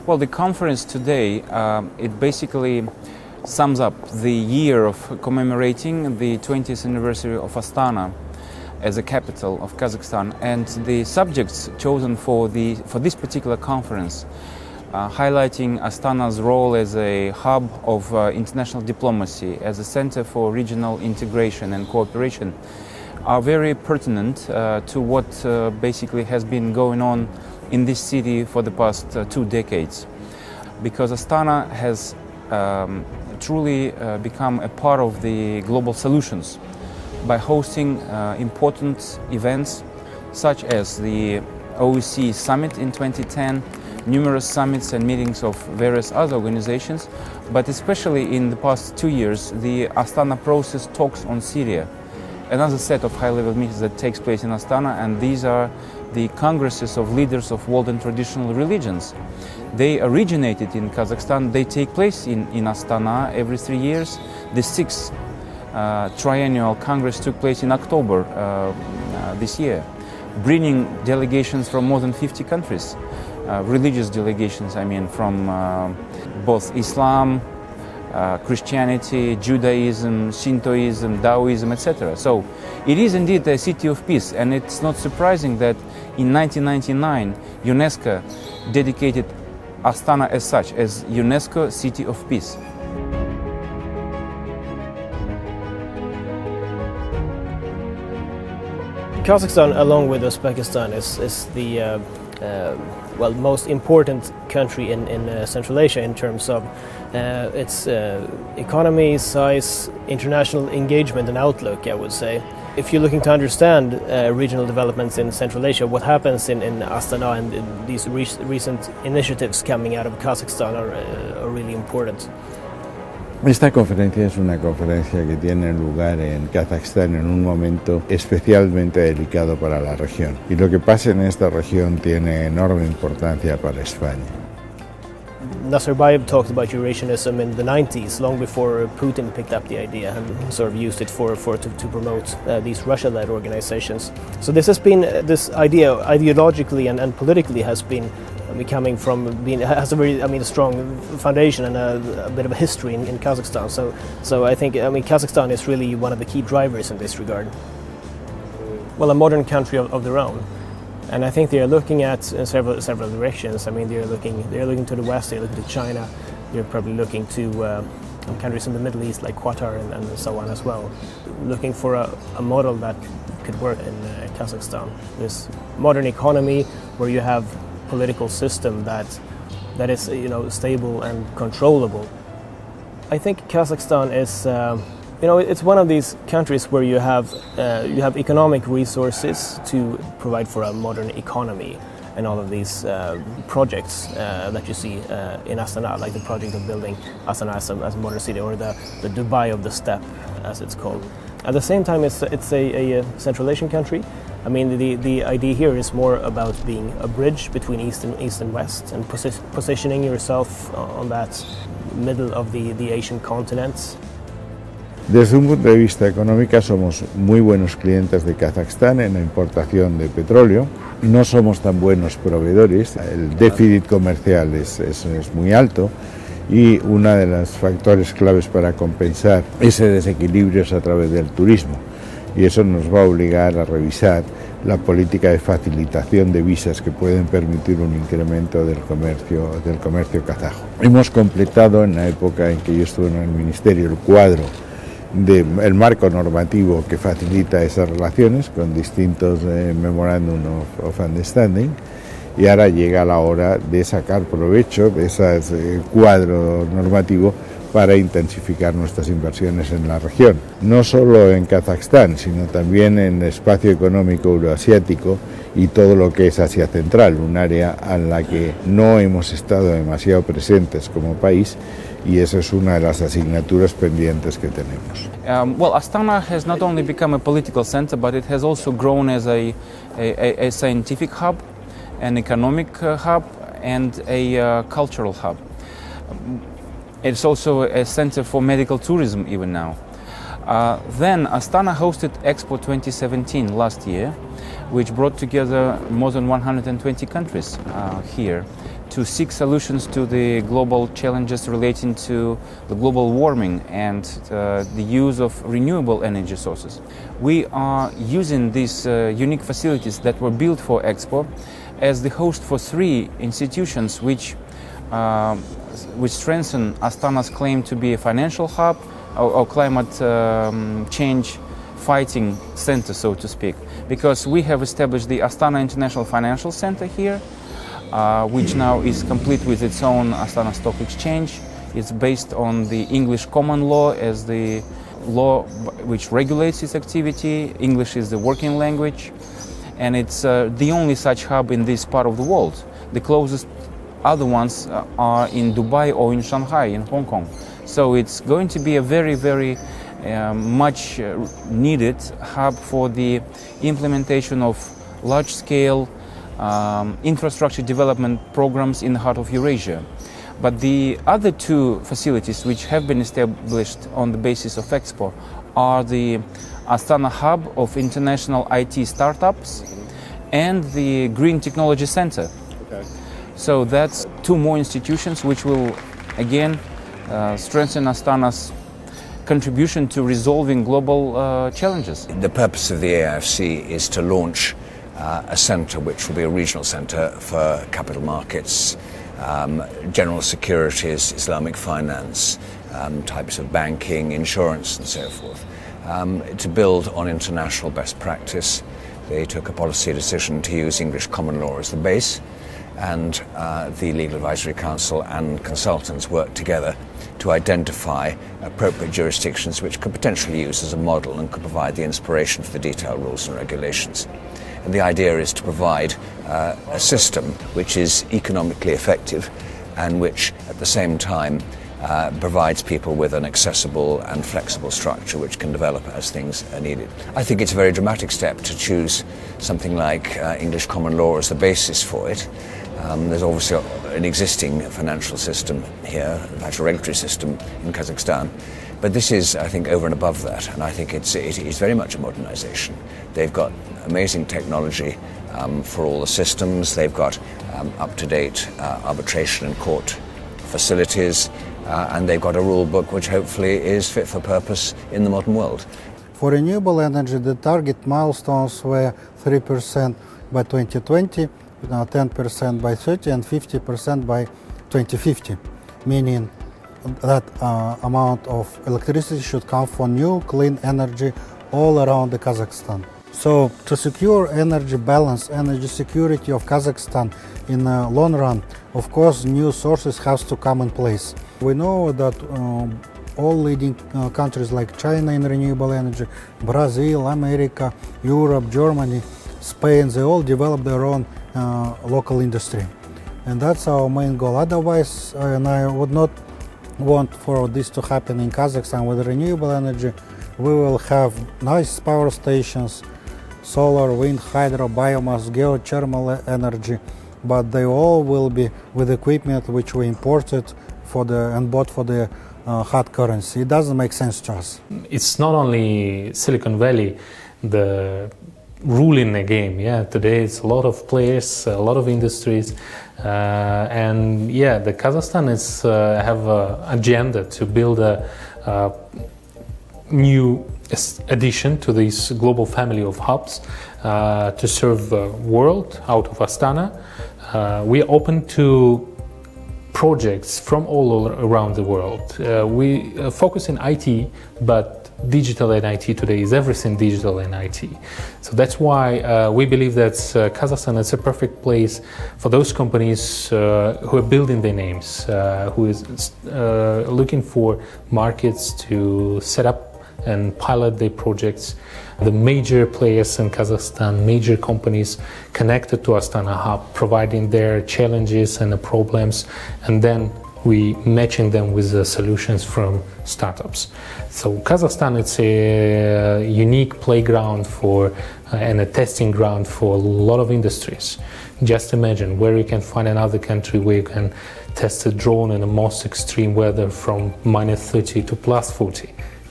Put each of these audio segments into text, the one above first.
Well, the conference today, it basically sums up the year of commemorating the 20th anniversary of Astana as a capital of Kazakhstan, and the subjects chosen for this particular conference, highlighting Astana's role as a hub of international diplomacy, as a center for regional integration and cooperation, are very pertinent to what basically has been going on in this city for the past 2 decades. Because Astana has truly become a part of the global solutions by hosting important events such as the OSCE Summit in 2010, numerous summits and meetings of various other organizations, but especially in the past 2 years, the Astana Process talks on Syria, another set of high-level meetings that takes place in Astana, and these are the congresses of leaders of world and traditional religions. They originated in Kazakhstan, they take place in Astana every 3 years. The 6th triennial Congress took place in October this year, bringing delegations from more than 50 countries, religious delegations, I mean, from both Islam, Christianity, Judaism, Shintoism, Taoism, etc. So it is indeed a city of peace, and it's not surprising that in 1999 UNESCO dedicated Astana as such, as UNESCO City of Peace. Kazakhstan, along with Uzbekistan, is the most important country in Central Asia in terms of its economy, size, international engagement and outlook, I would say. If you're looking to understand regional developments in Central Asia, what happens in Astana and these recent initiatives coming out of Kazakhstan are really important. Esta conferencia es una conferencia que tiene lugar en Kazajstán en un momento especialmente delicado para la región. Y lo que pasa en esta región tiene enorme importancia para España. Nazarbayev talked about Eurasianism in the 90s, long before Putin picked up the idea and sort of used it to promote these Russia-led organizations. So this has been, this idea ideologically and politically has been has a very strong foundation and a bit of a history in Kazakhstan. So I think Kazakhstan is really one of the key drivers in this regard. Well, a modern country of their own. And I think they are looking at several directions. I mean, they're looking to the west, they're looking to China, they're probably looking to countries in the Middle East like Qatar and so on as well. Looking for a model that could work in Kazakhstan. This modern economy where you have political system that is stable and controllable. I think Kazakhstan is it's one of these countries where you have economic resources to provide for a modern economy, and all of these projects that you see in Astana, like the project of building Astana as a modern city, or the Dubai of the steppe, as it's called. At the same time, it's a Central Asian country. I mean, the idea here is more about being a bridge between East and West, and positioning yourself on that middle of the Asian continent. Desde un punto de vista económico somos muy buenos clientes de Kazajstán en la importación de petróleo. No somos tan buenos proveedores, el déficit comercial es muy alto, y uno de los factores claves para compensar ese desequilibrio es a través del turismo, y eso nos va a obligar a revisar la política de facilitación de visas que pueden permitir un incremento del comercio kazajo. Hemos completado en la época en que yo estuve en el ministerio el cuadro del marco normativo que facilita esas relaciones con distintos Memorandum of Understanding, y ahora llega la hora de sacar provecho de ese cuadro normativo para intensificar nuestras inversiones en la región, no solo en Kazajstán, sino también en el espacio económico euroasiático y todo lo que es Asia Central, un área en la que no hemos estado demasiado presentes como país, y esa es una de las asignaturas pendientes que tenemos. Well, Astana has not only become a political center, but it has also grown as a scientific hub, an economic hub, and a cultural hub. It's also a center for medical tourism even now. Then Astana hosted Expo 2017 last year, which brought together more than 120 countries here. to seek solutions to the global challenges relating to the global warming and the use of renewable energy sources. We are using these unique facilities that were built for Expo as the host for 3 institutions which strengthen Astana's claim to be a financial hub or climate change fighting center, so to speak. Because we have established the Astana International Financial Center here, which now is complete with its own Astana Stock Exchange. It's based on the English common law as the law which regulates its activity. English is the working language, and it's the only such hub in this part of the world. The closest other ones are in Dubai or in Shanghai, in Hong Kong. So it's going to be a very, very much needed hub for the implementation of large-scale infrastructure development programs in the heart of Eurasia. But the other 2 facilities which have been established on the basis of Expo are the Astana Hub of International IT Startups and the Green Technology Center. Okay. So that's 2 more institutions which will again strengthen Astana's contribution to resolving global challenges. The purpose of the AIFC is to launch a centre which will be a regional centre for capital markets, general securities, Islamic finance, types of banking, insurance and so forth, to build on international best practice. They took a policy decision to use English common law as the base, and the Legal Advisory Council and consultants worked together to identify appropriate jurisdictions which could potentially use as a model and could provide the inspiration for the detailed rules and regulations. And the idea is to provide a system which is economically effective and which at the same time provides people with an accessible and flexible structure which can develop as things are needed. I think it's a very dramatic step to choose something like English common law as the basis for it. There's obviously an existing financial system here, a financial regulatory system in Kazakhstan, but this is, I think, over and above that, and I think it is very much a modernization. They've got amazing technology for all the systems. They've got up-to-date arbitration and court facilities, and they've got a rule book which hopefully is fit for purpose in the modern world. For renewable energy, the target milestones were 3% by 2020, 10% by 30 and 50% by 2050, meaning that amount of electricity should come from new clean energy all around the Kazakhstan. So to secure energy balance, energy security of Kazakhstan in the long run, of course, new sources have to come in place. We know that all leading countries like China in renewable energy, Brazil, America, Europe, Germany, Spain, they all develop their own local industry. And that's our main goal. Otherwise, and I would not want for this to happen in Kazakhstan with renewable energy. We will have nice power stations, solar, wind, hydro, biomass, geothermal energy, but they all will be with equipment which we imported and bought for the hard currency. It doesn't make sense to us. It's not only Silicon Valley the ruling the game. Today it's a lot of players, a lot of industries, and the Kazakhstan is have an agenda to build a new addition to this global family of hubs to serve the world out of Astana. We are open to projects from all around the world. We focus in IT, but digital and IT today is everything digital and IT. So that's why we believe that Kazakhstan is a perfect place for those companies who are building their names, who is looking for markets to set up and pilot their projects. The major players in Kazakhstan, major companies connected to Astana Hub, providing their challenges and the problems, and then we matching them with the solutions from startups. So Kazakhstan, it's a unique playground for and a testing ground for a lot of industries. Just imagine where you can find another country where you can test a drone in the most extreme weather from -30 to +40.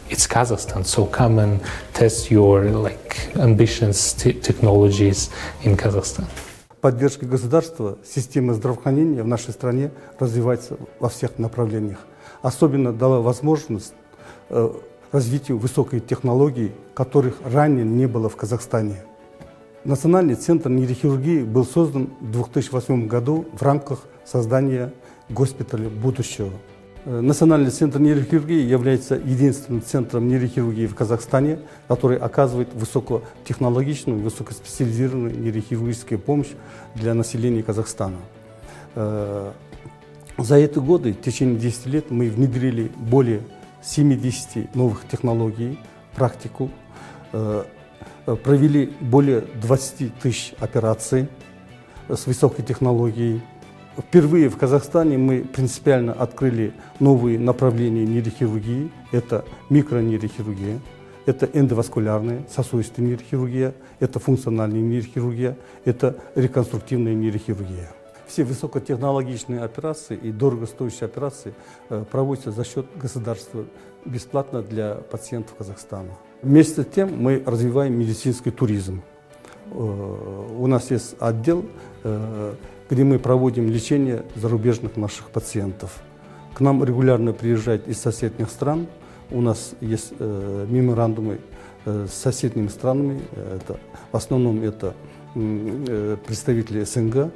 It's Kazakhstan, so come and test your ambitious technologies in Kazakhstan. поддержки государства система здравоохранения в нашей стране развивается во всех направлениях. Особенно дала возможность развитию высокой технологий, которых ранее не было в Казахстане. Национальный центр нейрохирургии был создан в 2008 году в рамках создания госпиталя будущего. Национальный центр нейрохирургии является единственным центром нейрохирургии в Казахстане, который оказывает высокотехнологичную, высокоспециализированную нейрохирургическую помощь для населения Казахстана. За эти годы, в течение 10 лет, мы внедрили более 70 новых технологий, практику, провели более 20 тысяч операций с высокой технологией. Впервые в Казахстане мы принципиально открыли новые направления нейрохирургии. Это микронейрохирургия, это эндоваскулярная, сосудистая нейрохирургия, это функциональная нейрохирургия, это реконструктивная нейрохирургия. Все высокотехнологичные операции и дорогостоящие операции проводятся за счет государства бесплатно для пациентов Казахстана. Вместе с тем мы развиваем медицинский туризм. У нас есть отдел, где мы проводим лечение зарубежных наших пациентов. К нам регулярно приезжают из соседних стран. У нас есть меморандумы с соседними странами. В основном это представители СНГ,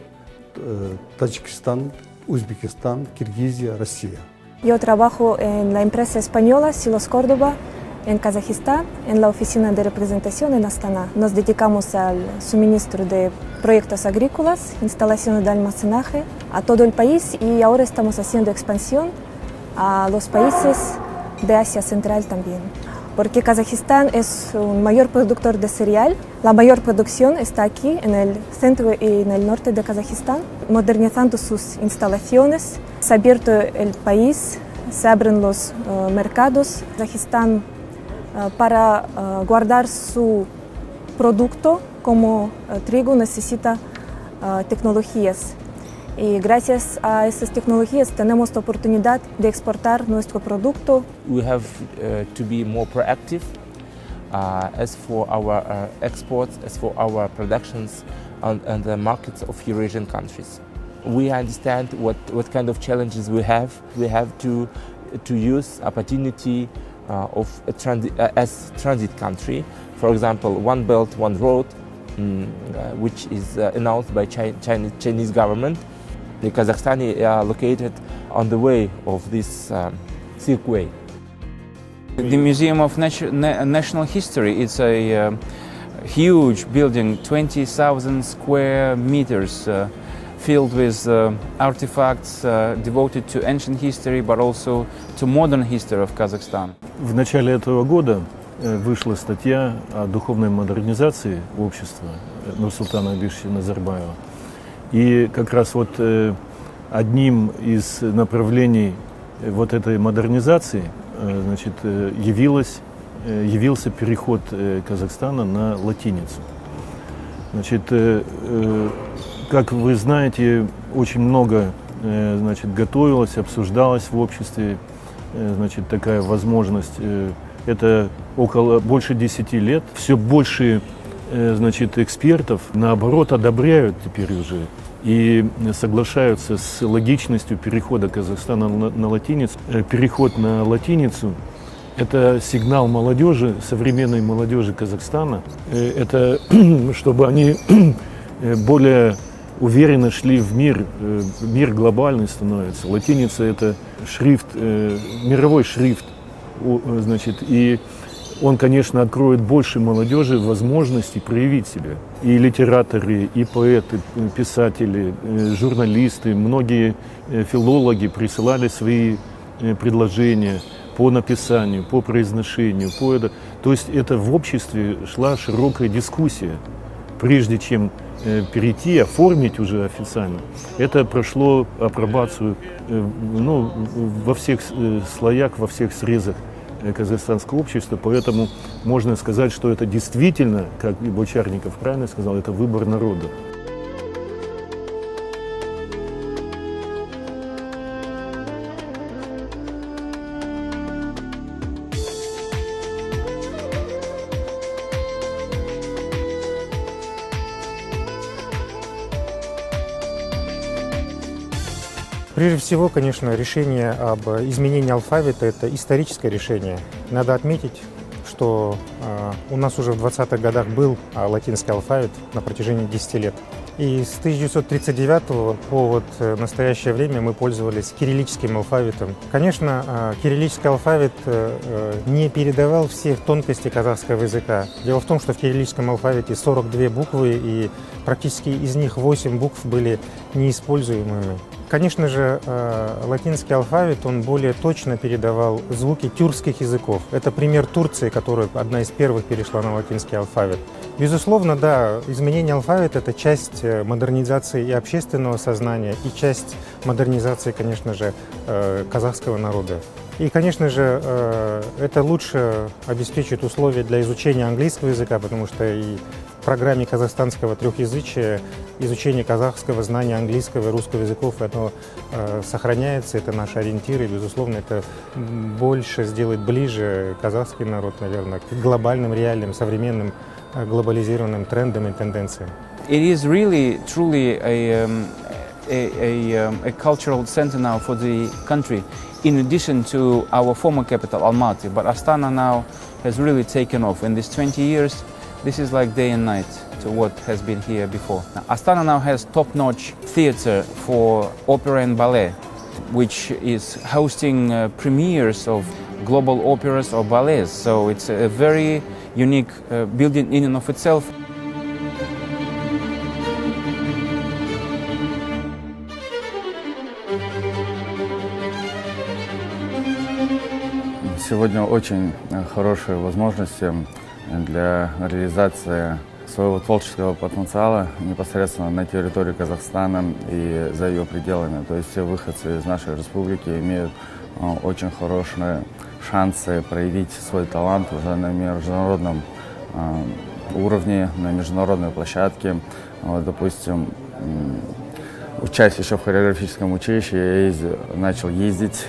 Таджикистан, Узбекистан, Киргизия, Россия. Yo trabajo en la empresa española Silos Córdoba en Kazajistán, en la oficina de representación en Astana. Nos dedicamos al suministro de proyectos agrícolas, instalaciones de almacenaje a todo el país y ahora estamos haciendo expansión a los países de Asia Central también. Porque Kazajistán es un mayor productor de cereal. La mayor producción está aquí, en el centro y en el norte de Kazajistán, modernizando sus instalaciones. Se ha abierto el país, se abren los mercados. Kazajistán, para guardar su producto como trigo, necesita tecnologías. Y gracias a esas tecnologías tenemos la oportunidad de exportar nuestro producto. We have to be more proactive as for our exports, as for our productions on the markets of Eurasian countries. We understand what kind of challenges we have. We have to use opportunity of as transit country. For example, One Belt, One Road, which is announced by Chinese government. The Kazakhstan are located on the way of this Silk Way. The Museum of National History is a huge building, 20,000 square meters, filled with artifacts devoted to ancient history, but also to modern history of Kazakhstan. В начале этого года вышла статья о духовной модернизации общества Нурсултана Абишевича Назарбаева. И как раз вот одним из направлений вот этой модернизации, значит, явился переход Казахстана на латиницу. Значит, как вы знаете, очень много, значит, готовилось, обсуждалось в обществе, значит, такая возможность. Это больше 10 лет. Все больше, значит, экспертов, наоборот, одобряют теперь уже и соглашаются с логичностью перехода Казахстана на латиницу. Переход на латиницу – это сигнал молодежи, современной молодежи Казахстана. Это чтобы они более уверенно шли в мир. Мир глобальный становится. Латиница – это шрифт, мировой шрифт, значит, и он, конечно, откроет больше молодежи возможностей проявить себя. И литераторы, и поэты, писатели, журналисты, многие филологи присылали свои предложения по написанию, по произношению, То есть это в обществе шла широкая дискуссия. Прежде чем перейти, оформить уже официально, это прошло апробацию во всех слоях, во всех срезах казахстанского общества, поэтому можно сказать, что это действительно, как и Бочарников правильно сказал, это выбор народа. Прежде всего, конечно, решение об изменении алфавита – это историческое решение. Надо отметить, что у нас уже в 20-х годах был латинский алфавит на протяжении 10 лет. И с 1939 по настоящее время мы пользовались кириллическим алфавитом. Конечно, кириллический алфавит не передавал всех тонкостей казахского языка. Дело в том, что в кириллическом алфавите 42 буквы, и практически из них 8 букв были неиспользуемыми. Конечно же, латинский алфавит, он более точно передавал звуки тюркских языков. Это пример Турции, которая одна из первых перешла на латинский алфавит. Безусловно, да, изменение алфавита – это часть модернизации и общественного сознания, и часть модернизации, конечно же, казахского народа. И, конечно же, это лучше обеспечит условия для изучения английского языка, потому что и в программе казахстанского трехязычия изучение казахского, знание английского и русского языков, оно сохраняется, это наш ориентир, и, безусловно, это больше сделает ближе казахский народ, наверное, к глобальным, реальным, современным, глобализированным трендам и тенденциям. It is really, truly a cultural center now for the country, in addition to our former capital, Almaty. But Astana now has really taken off. In these 20 years, this is like day and night to what has been here before. Now, Astana now has top-notch theater for opera and ballet, which is hosting premieres of global operas or ballets. So it's a very unique building in and of itself. Сегодня очень хорошие возможности для реализации своего творческого потенциала непосредственно на территории Казахстана и за ее пределами. То есть все выходцы из нашей республики имеют очень хорошие шансы проявить свой талант уже на международном уровне, на международной площадке. Вот, допустим, учась еще в хореографическом училище, я начал ездить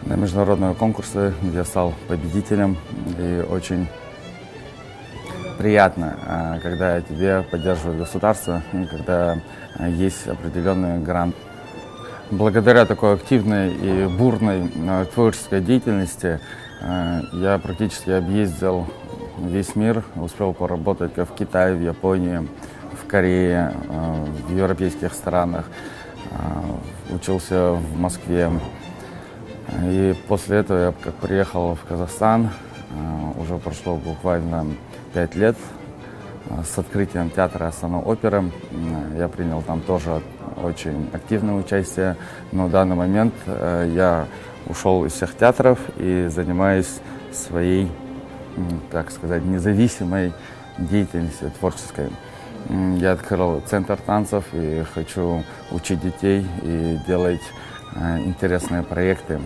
на международные конкурсы, где стал победителем. И очень приятно, когда тебя поддерживает государство, когда есть определенный грант. Благодаря такой активной и бурной творческой деятельности я практически объездил весь мир, успел поработать как в Китае, в Японии, в Корее, в европейских странах, учился в Москве. И после этого я как приехал в Казахстан, уже прошло буквально 5 лет с открытием театра Астана Опера. Я принял там тоже очень активное участие, но в данный момент я ушел из всех театров и занимаюсь своей, так сказать, независимой деятельностью творческой. Я открыл центр танцев и хочу учить детей и делать интересные проекты,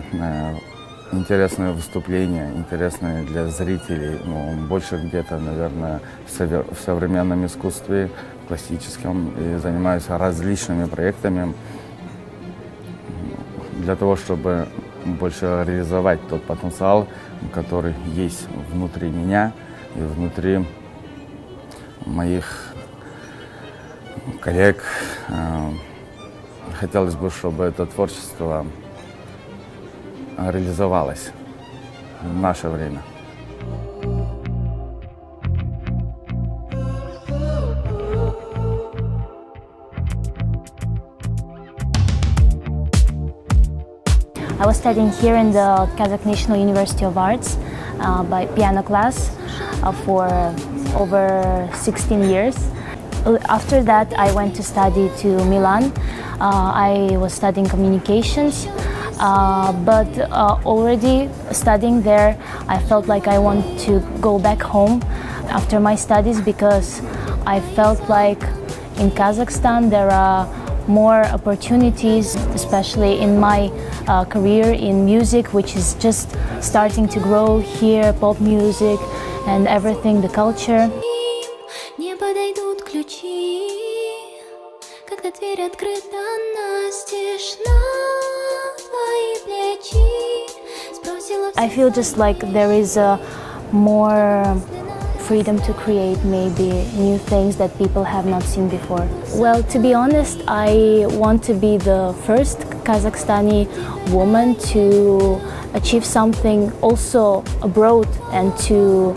интересные выступления, интересные для зрителей, больше где-то, наверное, в современном искусстве, классическом, и занимаюсь различными проектами для того, чтобы больше реализовать тот потенциал, который есть внутри меня и внутри моих коллег. Хотелось бы, чтобы это творчество реализовалось в наше время. I was studying here in the Kazakh National University of Arts by piano class for over 16 years. After that, I went to study to Milan. I was studying communications, but already studying there, I felt like I want to go back home after my studies because I felt like in Kazakhstan there are more opportunities, especially in my career in music, which is just starting to grow here, pop music and everything, the culture. Не подойдут ключи, когда дверь открыта настежь на твои плечи. I feel just like there is a more freedom to create maybe new things that people have not seen before. Well, to be honest, I want to be the first Kazakhstani woman to achieve something also abroad, and to,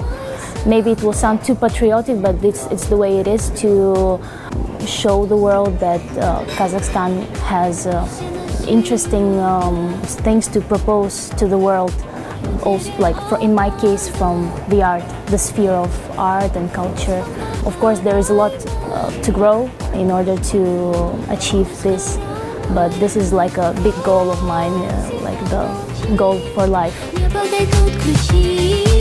maybe it will sound too patriotic, but it's the way it is, to show the world that Kazakhstan has interesting things to propose to the world. Also, like in my case, from the art, the sphere of art and culture. Of course, there is a lot to grow in order to achieve this, but this is like a big goal of mine, like the goal for life. Не подойдут ключи.